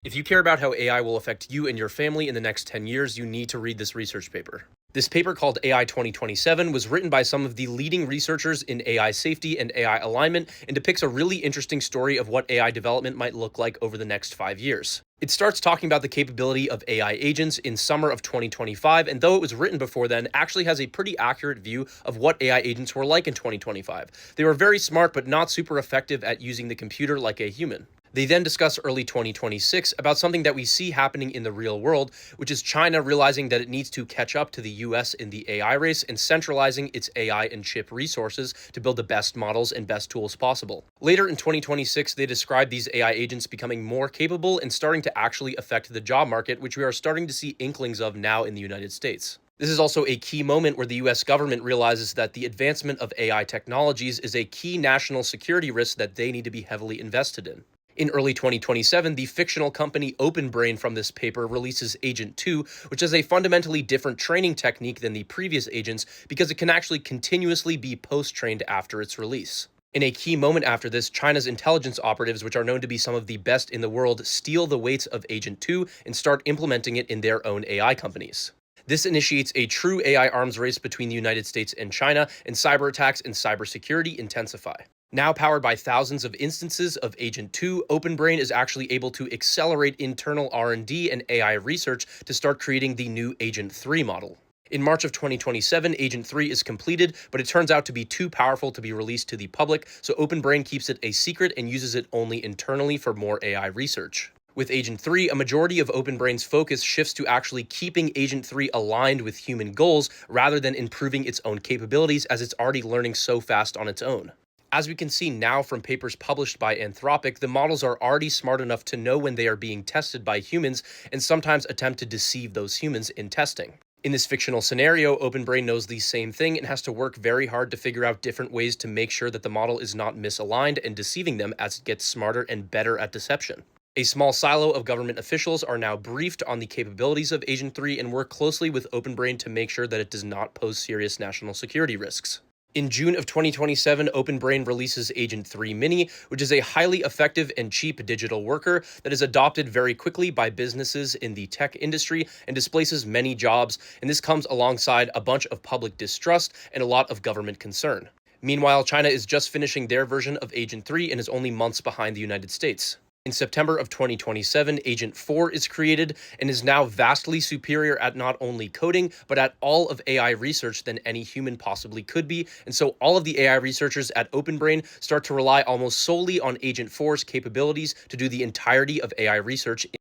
If you care about how AI will affect you and your family in the next 10 years, you need to read this research paper. This paper, called AI 2027, was written by some of the leading researchers in AI safety and AI alignment and depicts a really interesting story of what AI development might look like over the next 5 years. It starts talking about the capability of AI agents in summer of 2025, and though it was written before then, actually has a pretty accurate view of what AI agents were like in 2025. They were very smart, but not super effective at using the computer like a human. They then discuss early 2026 about something that we see happening in the real world, which is China realizing that it needs to catch up to the US in the AI race and centralizing its AI and chip resources to build the best models and best tools possible. Later in 2026, they describe these AI agents becoming more capable and starting to actually affect the job market, which we are starting to see inklings of now in the United States. This is also a key moment where the US government realizes that the advancement of AI technologies is a key national security risk that they need to be heavily invested in. In early 2027, the fictional company OpenBrain from this paper releases Agent 2, which has a fundamentally different training technique than the previous agents because it can actually continuously be post-trained after its release. In a key moment after this, China's intelligence operatives, which are known to be some of the best in the world, steal the weights of Agent 2 and start implementing it in their own AI companies. This initiates a true AI arms race between the United States and China, and cyber attacks and cybersecurity intensify. Now powered by thousands of instances of Agent 2, OpenBrain is actually able to accelerate internal R&D and AI research to start creating the new Agent 3 model. In March of 2027, Agent 3 is completed, but it turns out to be too powerful to be released to the public, so OpenBrain keeps it a secret and uses it only internally for more AI research. With Agent 3, a majority of OpenBrain's focus shifts to actually keeping Agent 3 aligned with human goals rather than improving its own capabilities, as it's already learning so fast on its own. As we can see now from papers published by Anthropic, the models are already smart enough to know when they are being tested by humans and sometimes attempt to deceive those humans in testing. In this fictional scenario, OpenBrain knows the same thing and has to work very hard to figure out different ways to make sure that the model is not misaligned and deceiving them as it gets smarter and better at deception. A small silo of government officials are now briefed on the capabilities of Agent 3 and work closely with OpenBrain to make sure that it does not pose serious national security risks. In June of 2027, OpenBrain releases Agent 3 Mini, which is a highly effective and cheap digital worker that is adopted very quickly by businesses in the tech industry and displaces many jobs, and this comes alongside a bunch of public distrust and a lot of government concern. Meanwhile, China is just finishing their version of Agent 3 and is only months behind the United States. In September of 2027, Agent 4 is created and is now vastly superior at not only coding, but at all of AI research than any human possibly could be, and so all of the AI researchers at OpenBrain start to rely almost solely on Agent 4's capabilities to do the entirety of AI research